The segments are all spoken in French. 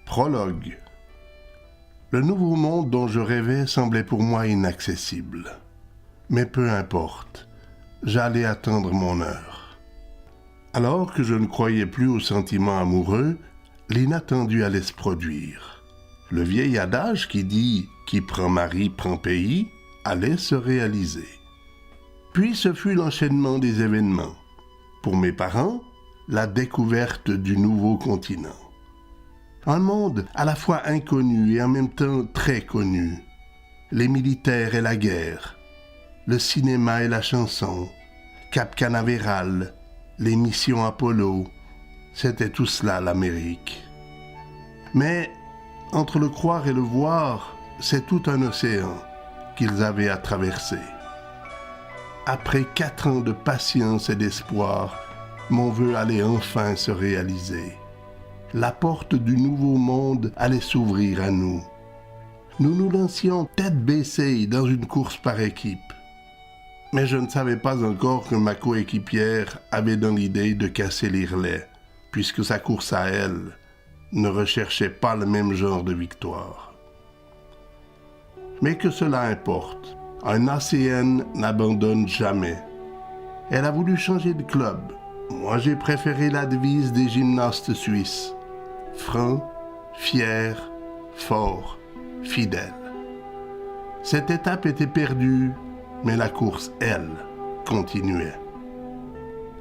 Prologue. Le nouveau monde dont je rêvais semblait pour moi inaccessible. Mais peu importe, j'allais attendre mon heure. Alors que je ne croyais plus aux sentiments amoureux, l'inattendu allait se produire. Le vieil adage qui dit « qui prend mari prend pays » allait se réaliser. Puis ce fut l'enchaînement des événements. Pour mes parents, la découverte du nouveau continent. Un monde à la fois inconnu et en même temps très connu. Les militaires et la guerre, le cinéma et la chanson, Cap Canaveral, les missions Apollo, c'était tout cela l'Amérique. Mais entre le croire et le voir, c'est tout un océan qu'ils avaient à traverser. Après 4 ans de patience et d'espoir, mon vœu allait enfin se réaliser. La porte du nouveau monde allait s'ouvrir à nous. Nous nous lancions tête baissée dans une course par équipe. Mais je ne savais pas encore que ma coéquipière avait dans l'idée de casser les relais, puisque sa course à elle ne recherchait pas le même genre de victoire. Mais que cela importe, un ACN n'abandonne jamais. Elle a voulu changer de club. Moi, j'ai préféré la devise des gymnastes suisses. Franc, fier, fort, fidèle. Cette étape était perdue, mais la course, elle, continuait.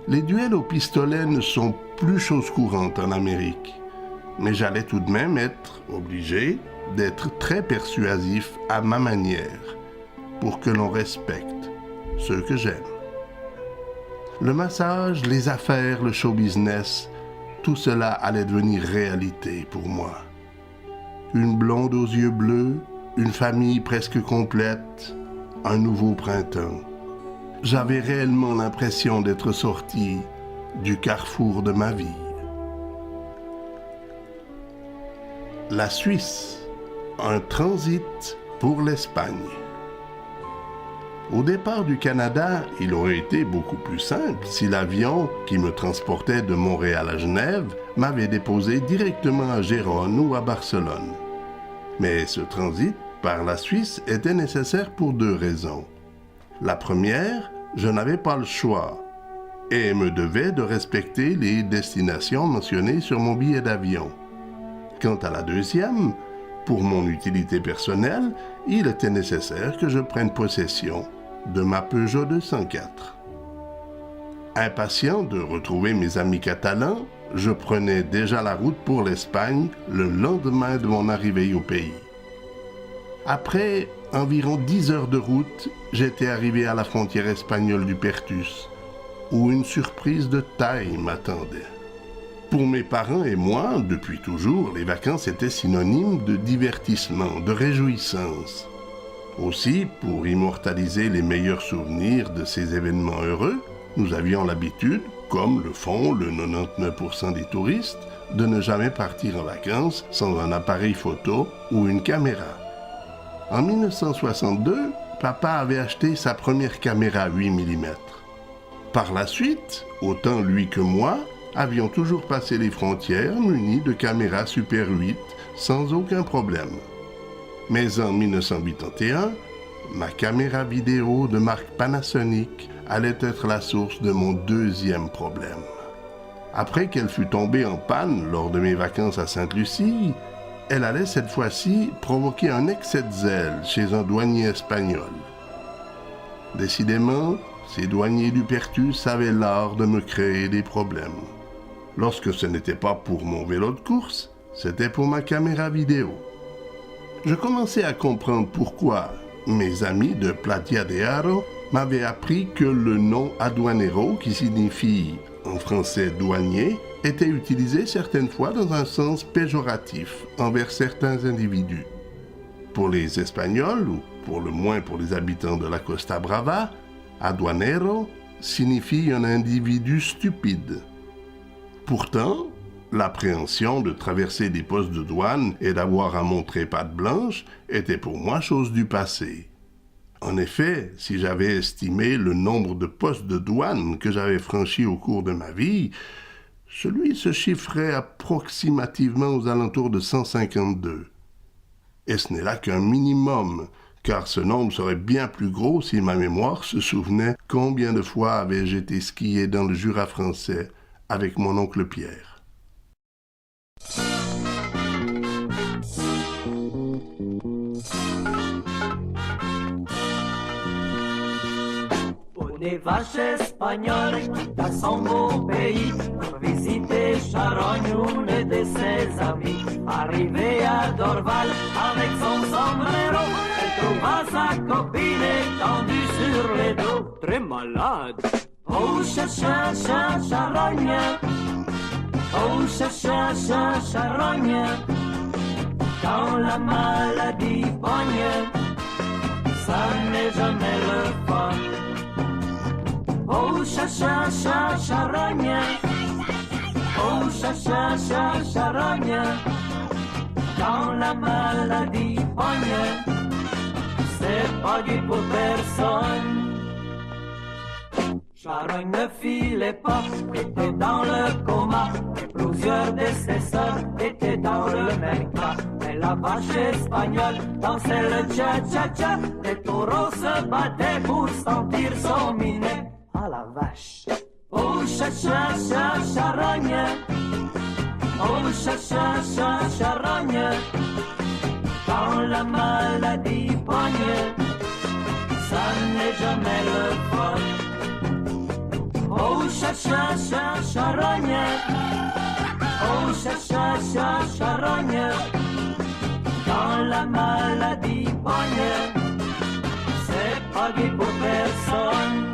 Les duels au pistolet ne sont plus chose courante en Amérique, mais j'allais tout de même être obligé d'être très persuasif à ma manière pour que l'on respecte ceux que j'aime. Le massage, les affaires, le show business, tout cela allait devenir réalité pour moi. Une blonde aux yeux bleus, une famille presque complète, un nouveau printemps. J'avais réellement l'impression d'être sorti du carrefour de ma vie. La Suisse, un transit pour l'Espagne. Au départ du Canada, il aurait été beaucoup plus simple si l'avion qui me transportait de Montréal à Genève m'avait déposé directement à Gérone ou à Barcelone. Mais ce transit par la Suisse était nécessaire pour 2 raisons. La première, je n'avais pas le choix et me devais de respecter les destinations mentionnées sur mon billet d'avion. Quant à la deuxième, pour mon utilité personnelle, il était nécessaire que je prenne possession de ma Peugeot 204. Impatient de retrouver mes amis catalans, je prenais déjà la route pour l'Espagne le lendemain de mon arrivée au pays. Après environ 10 heures de route, j'étais arrivé à la frontière espagnole du Perthus, où une surprise de taille m'attendait. Pour mes parents et moi, depuis toujours, les vacances étaient synonymes de divertissement, de réjouissance. Aussi, pour immortaliser les meilleurs souvenirs de ces événements heureux, nous avions l'habitude, comme le font le 99% des touristes, de ne jamais partir en vacances sans un appareil photo ou une caméra. En 1962, papa avait acheté sa première caméra 8 mm. Par la suite, autant lui que moi, avions toujours passé les frontières munis de caméras Super 8 sans aucun problème. Mais en 1981, ma caméra vidéo de marque Panasonic allait être la source de mon deuxième problème. Après qu'elle fut tombée en panne lors de mes vacances à Sainte-Lucie, elle allait cette fois-ci provoquer un excès de zèle chez un douanier espagnol. Décidément, ces douaniers du Perthus avaient l'art de me créer des problèmes. Lorsque ce n'était pas pour mon vélo de course, c'était pour ma caméra vidéo. Je commençais à comprendre pourquoi mes amis de Platia de Haro m'avaient appris que le nom aduanero, qui signifie en français douanier, était utilisé certaines fois dans un sens péjoratif envers certains individus. Pour les Espagnols, ou pour le moins pour les habitants de la Costa Brava, aduanero signifie un individu stupide. Pourtant, l'appréhension de traverser des postes de douane et d'avoir à montrer patte blanche était pour moi chose du passé. En effet, si j'avais estimé le nombre de postes de douane que j'avais franchis au cours de ma vie, Celui se chiffrait approximativement aux alentours de 152. Et ce n'est là qu'un minimum, car ce nombre serait bien plus gros si ma mémoire se souvenait combien de fois avais-je été skier dans le Jura français avec mon oncle Pierre. Des vaches espagnoles dans son beau pays pour visiter Charogne, une de ses amies. Arrivée à Dorval avec son sombrero, elle trouva sa copine étendue sur les dos, très malade. Oh Charogne, oh Charogne, quand la maladie pogne, ça n'est jamais le fun. Oh charogne, oh charogne, quand la maladie pogne, c'est pas du pour personne. Charogne ne filait pas, était dans le coma, et plusieurs de ses sœurs étaient dans le même cas. Mais la vache espagnole dansait le cha-cha-cha, les taureaux se battaient pour sentir son minet. Ah la vache. Oh charogne, oh charogne, quand la maladie pogne, ça n'est jamais le fun. Oh charogne, oh charogne, quand la maladie pogne, c'est pas dit pour personne.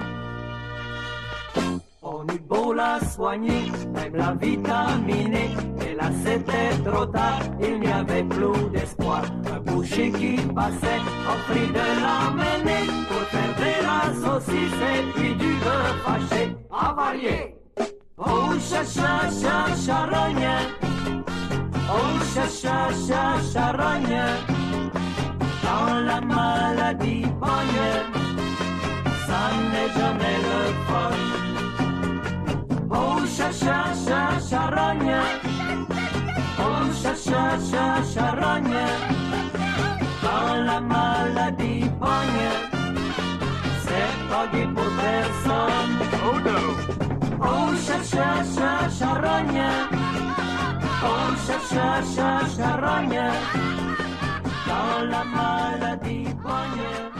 On eut beau la soigner, même la vitaminer, et là c'était trop tard, il n'y avait plus d'espoir. Un boucher qui passait offrit de l'emmener pour faire de la saucisse et puis du bœuf haché, avarié. Oh charogne, oh charogne, quand la maladie pogne, ça n'est jamais le fun. Oh charogne, oh charogne, quand la maladie pogne, c'est pas dit pour personne. Oh no. Oh charogne, oh charogne, quand la maladie pogne.